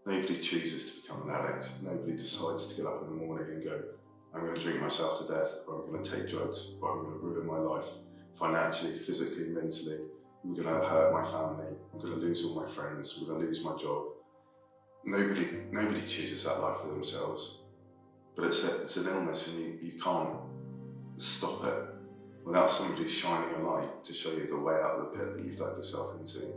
Nobody chooses to become an addict. Nobody decides to get up in the morning and go, I'm going to drink myself to death, or I'm going to take drugs, or I'm going to ruin my life financially, physically, mentally. I'm going to hurt my family. I'm going to lose all my friends. I'm going to lose my job. Nobody chooses that life for themselves. But it's an illness, and you can't stop it without somebody shining a light to show you the way out of the pit that you've dug yourself into.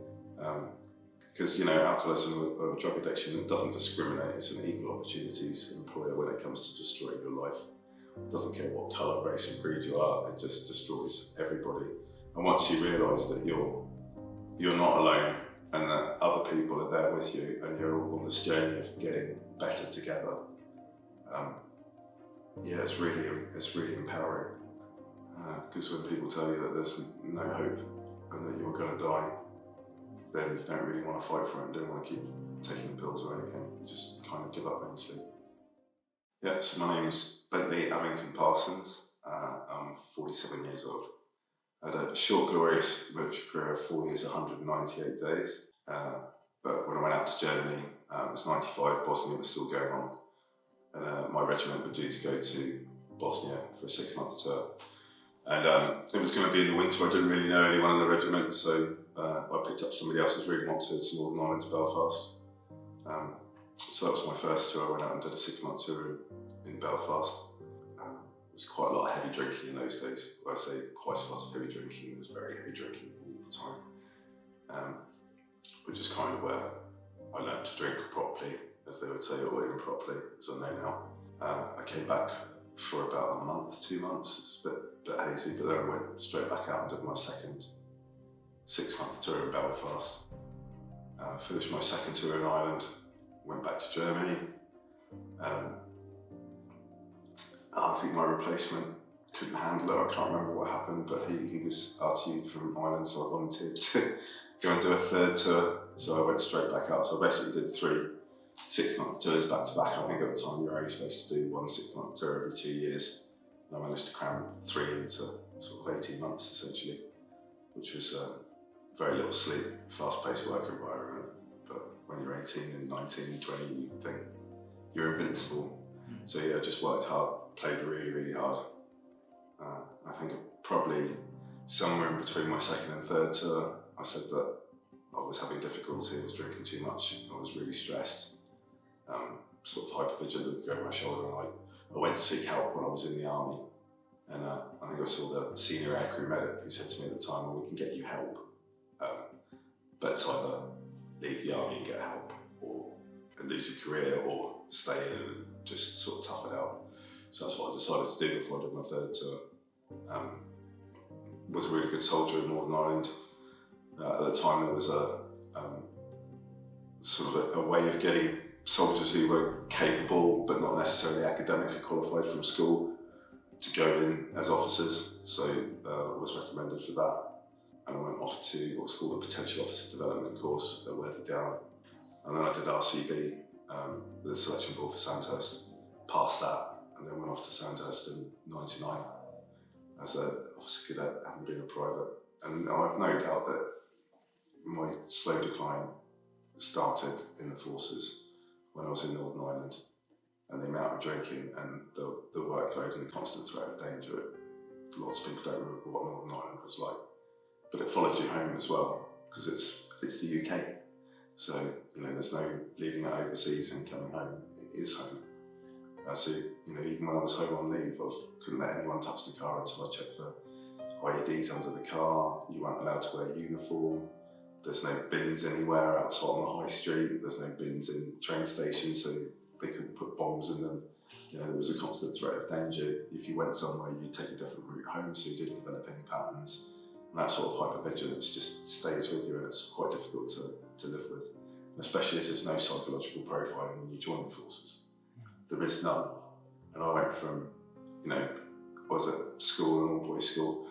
Because alcoholism or drug addiction, it doesn't discriminate. It's an equal opportunities employer when it comes to destroying your life. It doesn't care what colour, race and creed you are, it just destroys everybody. And once you realise that you're not alone and that other people are there with you and you're all on this journey of getting better together, it's really empowering. Because when people tell you that there's no hope and that you're going to die, then you don't really want to fight for it and don't want to keep taking pills or anything. You just kind of give up mentally. Yeah, so my name's Bentley Parsons. I'm 47 years old. I had a short, glorious military career of 4 years, 198 days. But when I went out to Germany, it was 95, Bosnia was still going on. And my regiment were due to go to Bosnia for a 6-month tour. And it was going to be in the winter. I didn't really know anyone in the regiment, so I picked up somebody else who's really wanted to Northern Ireland to Belfast. So that was my first tour. I went out and did a 6-month tour in Belfast. It was quite a lot of heavy drinking in those days. When I say quite a lot of heavy drinking, it was very heavy drinking all the time. Which is kind of where I learned to drink properly, as they would say, or improperly, as I know now. I came back for about a month, 2 months. It's a bit hazy, but then I went straight back out and did my second 6-month tour in Belfast. Finished my second tour in Ireland, went back to Germany. I think my replacement couldn't handle it. I can't remember what happened, but he was RTU'd from Ireland, so I volunteered to go and do a third tour. So I went straight back out. So I basically did 3 6-month tours back to back. I think at the time you were only supposed to do 1 6-month tour every 2 years. And I managed to cram 3 into sort of 18 months essentially, which was very little sleep, fast-paced work environment. But when you're 18 and 19 and 20, you think you're invincible. So yeah, I just worked hard, played really, really hard. I think probably somewhere in between my second and third tour, I said that I was having difficulty, I was drinking too much, I was really stressed, sort of hypervigilant over my shoulder, and I went to seek help when I was in the army. And I think I saw the senior aircrew medic who said to me at the time, well, we can get you help, but it's either leave the army and get help, or lose your career, or stay in and just sort of tough it out. So that's what I decided to do before I did my third tour. Was a really good soldier in Northern Ireland. At the time there was a sort of a way of getting soldiers who were capable but not necessarily academically qualified from school to go in as officers. So I was recommended for that. And I went off to what was called a Potential Officer Development course at Worthy Down. And then I did RCB, the selection board for Sandhurst, passed that, and then went off to Sandhurst in '99 as an officer cadet, having been a private. And I've no doubt that my slow decline started in the forces when I was in Northern Ireland, and the amount of drinking and the workload and the constant threat of danger. Lots of people don't remember what Northern Ireland was like, but it followed you home as well, because it's the UK. So, there's no leaving it overseas and coming home. It is home. So, even when I was home on leave, I couldn't let anyone touch the car until I checked for IEDs under the car. You weren't allowed to wear a uniform. There's no bins anywhere outside on the high street. There's no bins in train stations, so they couldn't put bombs in them. There was a constant threat of danger. If you went somewhere, you'd take a different route home, so you didn't develop any patterns. And that sort of hypervigilance just stays with you, and it's quite difficult to live with, especially as there's no psychological profiling when you join the forces. There is none. And I went from, I was at school, an all-boys school.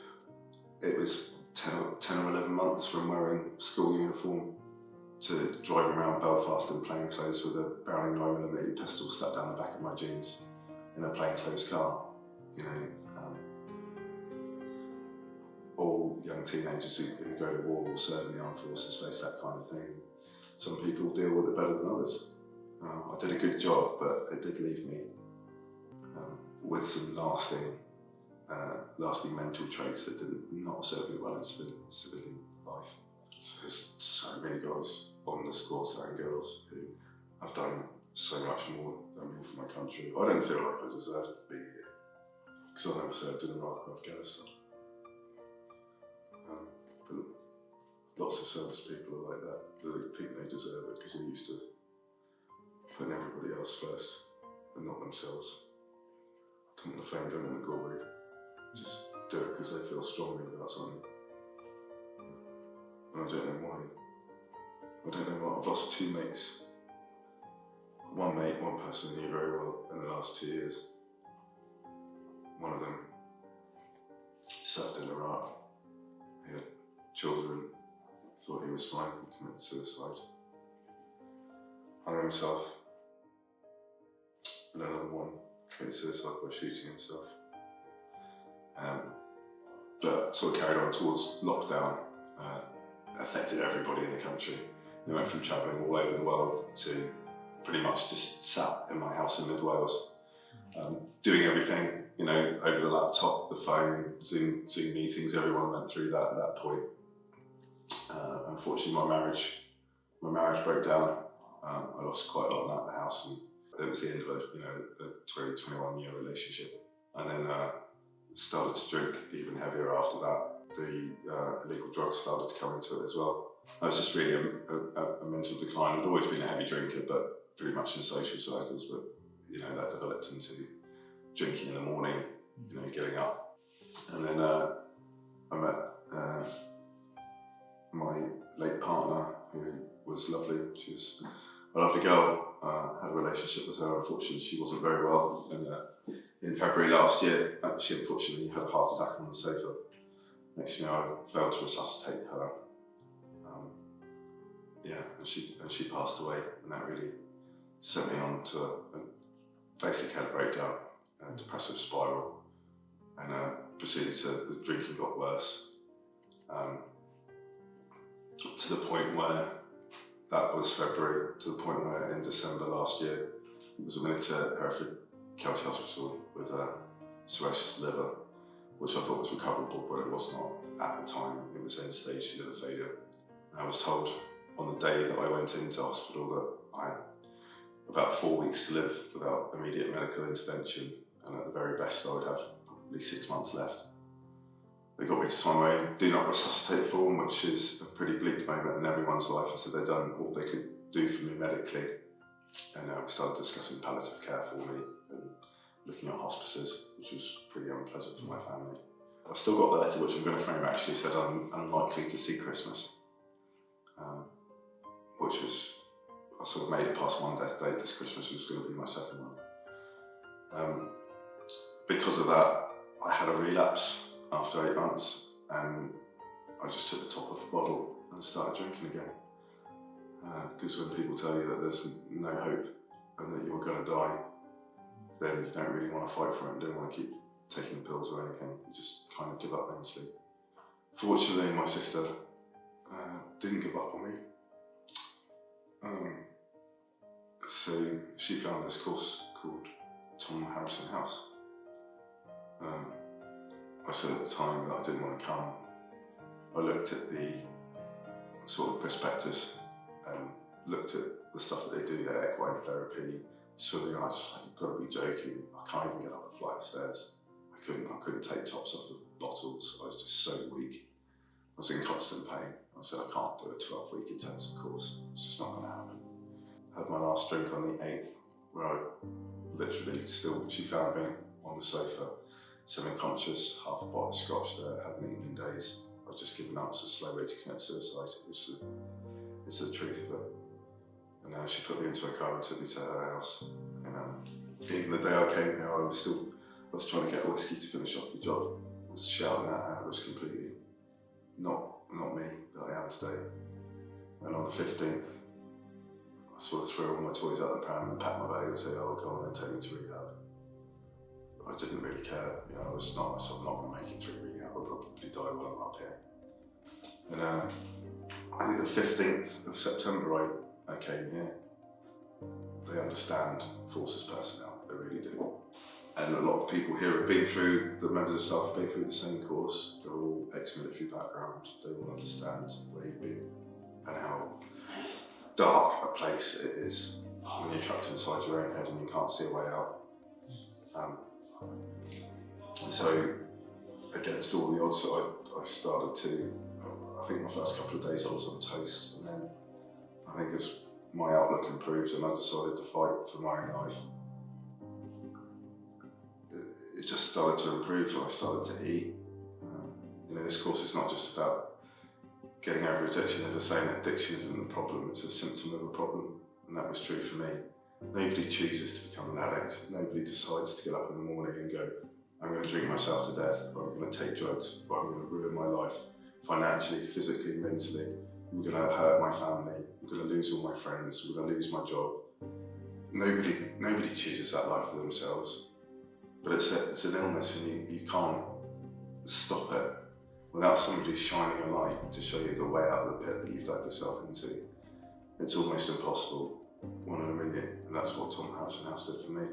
It was 10 or 11 months from wearing school uniform to driving around Belfast in plain clothes with a Browning 9mm pistol stuck down the back of my jeans in a plainclothes car. All young teenagers who go to war or serve in the armed forces face that kind of thing. Some people deal with it better than others. I did a good job, but it did leave me with some lasting mental traits that did not serve me well in civilian life. So there's so many guys on this course and girls who have done so much more than me for my country. I don't feel like I deserve to be here because I never served in Iraq or Afghanistan. But lots of service people are like that. They think they deserve it because they're used to putting everybody else first and not themselves. Don't want the fame, don't want the glory. Just do it because they feel strongly about something. And I don't know why. I don't know why. I've lost 2 mates. One person I knew very well in the last 2 years. One of them served in Iraq. He had children, thought he was fine, he committed suicide. Hung himself. And another one committed suicide by shooting himself. But sort of carried on towards lockdown. Affected everybody in the country. They went from travelling all over the world to pretty much just sat in my house in Mid Wales, doing everything, you know, over the laptop, the phone, Zoom meetings. Everyone went through that at that point. Unfortunately, my marriage broke down. I lost quite a lot in that house, and it was the end of a 21 year relationship. And then started to drink even heavier after that. The illegal drugs started to come into it as well. I was just really a mental decline. I'd always been a heavy drinker, but pretty much in social circles. But you know, that developed into drinking in the morning, you know, getting up. And then I met my late partner, who was lovely. She was a lovely girl. Had a relationship with her. Unfortunately, she wasn't very well. And in February last year, she unfortunately had a heart attack on the sofa. Next thing you know, I failed to resuscitate her. And she passed away, and that really sent me on to a basic head breakdown, a depressive spiral, and the drinking got worse. To the point where, that was February, to the point where in December last year, I was admitted to Hereford County Hospital with cirrhosis liver, which I thought was recoverable, but it was not at the time. It was end stage liver failure. And I was told on the day that I went into hospital that I had about 4 weeks to live without immediate medical intervention, and at the very best I would have probably 6 months left. They got me to sign my own do not resuscitate form, which is a pretty bleak moment in everyone's life, and so they'd done all they could do for me medically. And we started discussing palliative care for me and looking at hospices, which was pretty unpleasant for my family. I've still got the letter, which I'm going to frame, actually said I'm unlikely to see Christmas, which was, I sort of made it past one death date. This Christmas was going to be my second one. Because of that, I had a relapse after 8 months, and I just took the top off a bottle and started drinking again. Because when people tell you that there's no hope and that you're going to die, then you don't really want to fight for it and don't want to keep taking pills or anything. You just kind of give up mentally. Fortunately, my sister didn't give up on me. So she found this course called Tom Harrison House. I said at the time that I didn't want to come. I looked at the sort of prospectus and looked at the stuff that they do there, equine therapy, swimming. I was just like, you've got to be joking. I can't even get up a flight of stairs. I couldn't take tops off the bottles. I was just so weak. I was in constant pain. I said, I can't do a 12-week intensive course. It's just not going to happen. I had my last drink on the 8th, where I literally she found me on the sofa, semi-conscious, half a bottle of scotch there, hadn't eaten in days. I'd just given up. It's a slow way to commit suicide. It's the truth of it. And she put me into a car and took me to her house. And even the day I came here, I was trying to get a whiskey to finish off the job. I was shouting at her. It was completely not me that I am today. And on the 15th, I sort of threw all my toys out the pram and packed my bag and said, oh, go on and take me to rehab. I didn't really care. You know, I was not myself, not going to make it through rehab. I'll probably die while I'm up here. And I think the 15th of September, I came here. they understand forces personnel, they really do. And a lot of people here have been through, the members of staff have been through the same course. They're all ex-military background, they all understand where you've been and how dark a place it is when you're trapped inside your own head and you can't see a way out. So against all the odds, I started to, I think my first couple of days I was on toast, and then I think as my outlook improved and I decided to fight for my own life, it just started to improve and I started to eat. You know, this course is not just about getting over addiction. As I say, addiction isn't the problem, it's a symptom of a problem, and that was true for me. Nobody chooses to become an addict. Nobody decides to get up in the morning and go, I'm going to drink myself to death, or I'm going to take drugs, or I'm going to ruin my life financially, physically, mentally. I'm going to hurt my family. I'm going to lose all my friends. I'm going to lose my job. Nobody chooses that life for themselves. But it's an illness, and you can't stop it without somebody shining a light to show you the way out of the pit that you've dug yourself into. It's almost impossible, 1 in a million, and that's what Tom Harrison House did for me.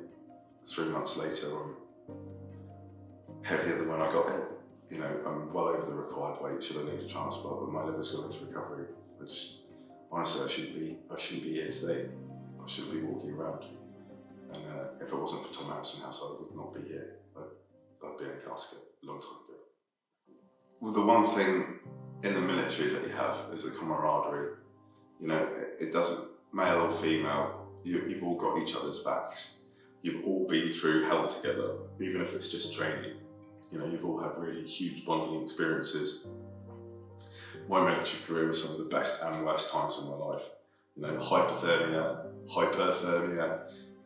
3 months later, I'm heavier than when I got in. You know, I'm well over the required weight, should I need a transplant, but my liver's gone into recovery. Honestly, I shouldn't be here today. I shouldn't be walking around. And if it wasn't for Tom Harrison House, I would not be here. I'd be in a casket a long time ago. Well, the one thing in the military that you have is the camaraderie. You know, it doesn't, male or female, you've all got each other's backs. You've all been through hell together, even if it's just training. You know, you've all had really huge bonding experiences. My military career was some of the best and worst times of my life. You know, hypothermia,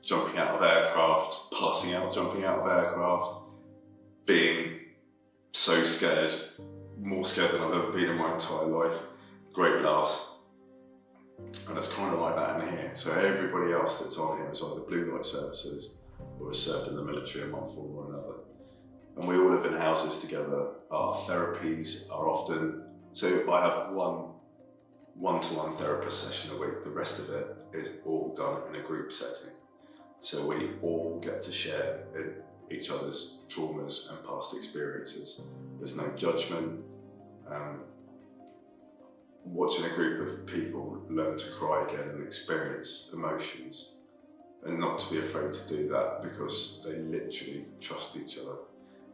jumping out of aircraft, passing out, jumping out of aircraft, being so scared, more scared than I've ever been in my entire life. Great laughs. And it's kind of like that in here. So everybody else that's on here is either blue light services or has served in the military in one form or another. And we all live in houses together. Our therapies are often, so I have one-to-one therapist session a week. The rest of it is all done in a group setting. So we all get to share in each other's traumas and past experiences. There's no judgment. Watching a group of people learn to cry again and experience emotions, and not to be afraid to do that because they literally trust each other.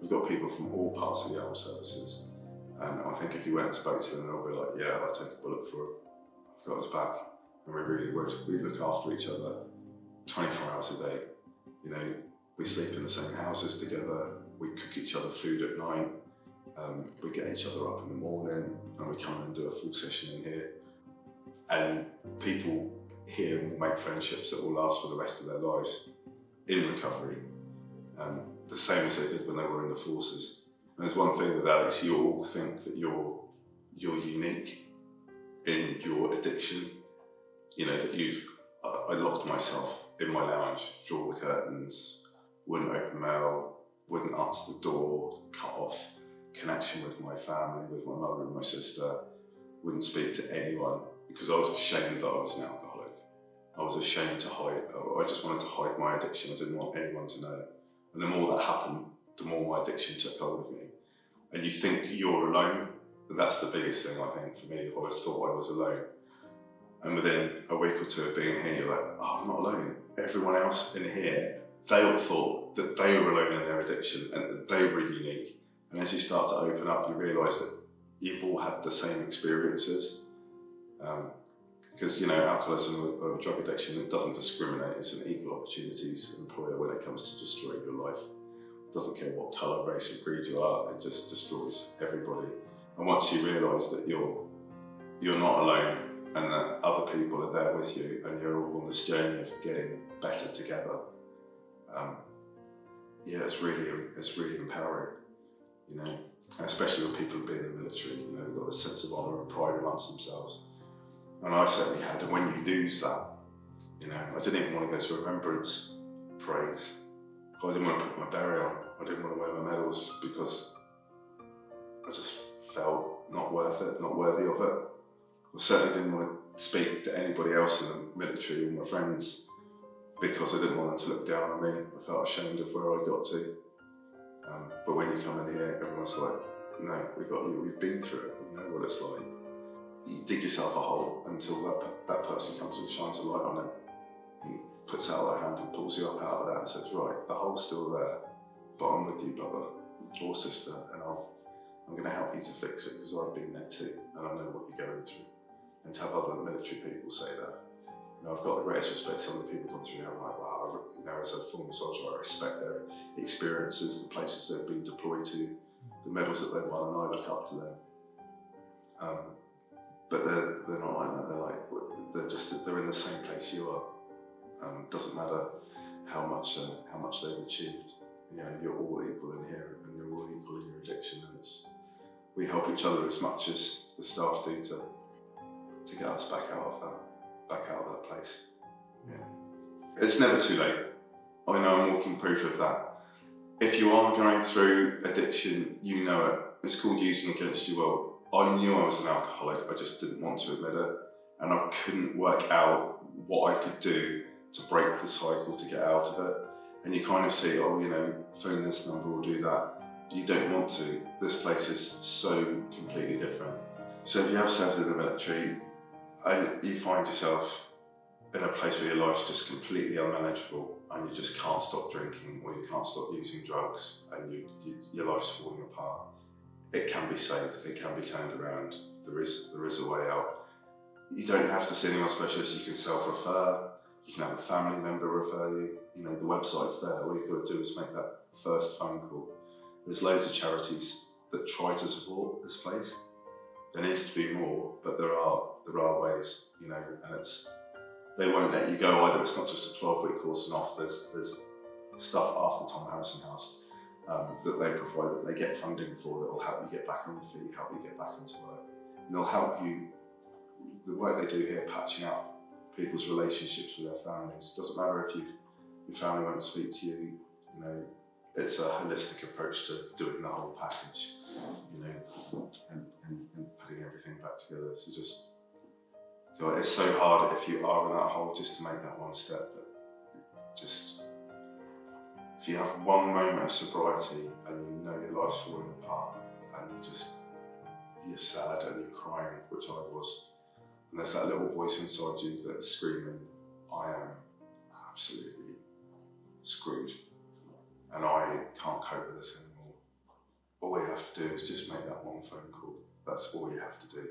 We've got people from all parts of the armed services, and I think if you went and spoke to them, they'll be like, yeah, I'll take a bullet for him. I've got his back. And we really would. We look after each other 24 hours a day. You know, we sleep in the same houses together, we cook each other food at night, we get each other up in the morning, and we come and do a full session in here. And people here will make friendships that will last for the rest of their lives in recovery, the same as they did when they were in the forces. And there's one thing with Alex, you all think that you're unique in your addiction. You know, that I locked myself in my lounge, draw the curtains, wouldn't open mail, wouldn't answer the door, cut off connection with my family, with my mother and my sister, wouldn't speak to anyone because I was ashamed that I was an alcoholic. I was ashamed to hide, I just wanted to hide my addiction. I didn't want anyone to know. And the more that happened, the more my addiction took hold of me. And you think you're alone, and that's the biggest thing I think for me. I always thought I was alone. And within a week or two of being here, you're like, oh, I'm not alone. Everyone else in here, they all thought that they were alone in their addiction and that they were unique. And as you start to open up, you realise that you've all had the same experiences. Because, you know, alcoholism or drug addiction, it doesn't discriminate. It's an equal opportunities employer when it comes to destroying your life. It doesn't care what colour, race or creed you are, it just destroys everybody. And once you realise that you're not alone and that other people are there with you and you're all on this journey of getting better together, yeah, it's really empowering, you know, and especially when people have been in the military, you know, they've got this sense of honour and pride amongst themselves. And I certainly had, and when you lose that, you know, I didn't even want to go to remembrance parades. I didn't want to put my beret on, I didn't want to wear my medals because I just felt not worth it, not worthy of it. I certainly didn't want to speak to anybody else in the military or my friends because I didn't want them to look down on me. I felt ashamed of where I got to. But when you come in here, everyone's like, no, we got you, we've been through it, we know what it's like. You dig yourself a hole until that person comes and shines a light on it. He puts out their hand and pulls you up out of that and says, right, the hole's still there, but I'm with you, brother or sister, and I'm going to help you to fix it because I've been there too, and I know what you're going through. And to have other military people say that, I've got the greatest respect. Some of the people come through now, I'm like, wow, as a former soldier, I respect their experiences, the places they've been deployed to, the medals that they've won, and I look up to them. But they're not like that. They're like, they're in the same place you are. Doesn't matter how much they've achieved. You're all equal in here, and you're all equal in your addiction. And we help each other as much as the staff do to get us back out of that place. Yeah. It's never too late. I know I'm walking proof of that. If you are going through addiction, you know it. It's called using against your will. I knew I was an alcoholic, I just didn't want to admit it. And I couldn't work out what I could do to break the cycle to get out of it. And you kind of see, phone this number or do that. You don't want to. This place is so completely different. So if you have served in the military and you find yourself in a place where your life's just completely unmanageable and you just can't stop drinking or you can't stop using drugs and your life's falling apart, it can be saved, it can be turned around. There is a way out. You don't have to see anyone specialist, you can self-refer, you can have a family member refer you. The website's there, all you've got to do is make that first phone call. There's loads of charities that try to support this place. There needs to be more, but there are ways, and they won't let you go either. It's not just a 12-week course and off. There's stuff after Tom Harrison House that they provide, that they get funding for, that will help you get back on your feet, help you get back into work. And they'll help you, the work they do here, patching up people's relationships with their families. Doesn't matter if your family won't speak to you, it's a holistic approach to doing the whole package, and putting everything back together. So it's so hard if you are in that hole just to make that one step, but just, if you have one moment of sobriety and your life's falling apart and you're sad and you're crying, which I was, and there's that little voice inside you that's screaming, I am absolutely screwed and I can't cope with this anymore. All you have to do is just make that one phone call. That's all you have to do.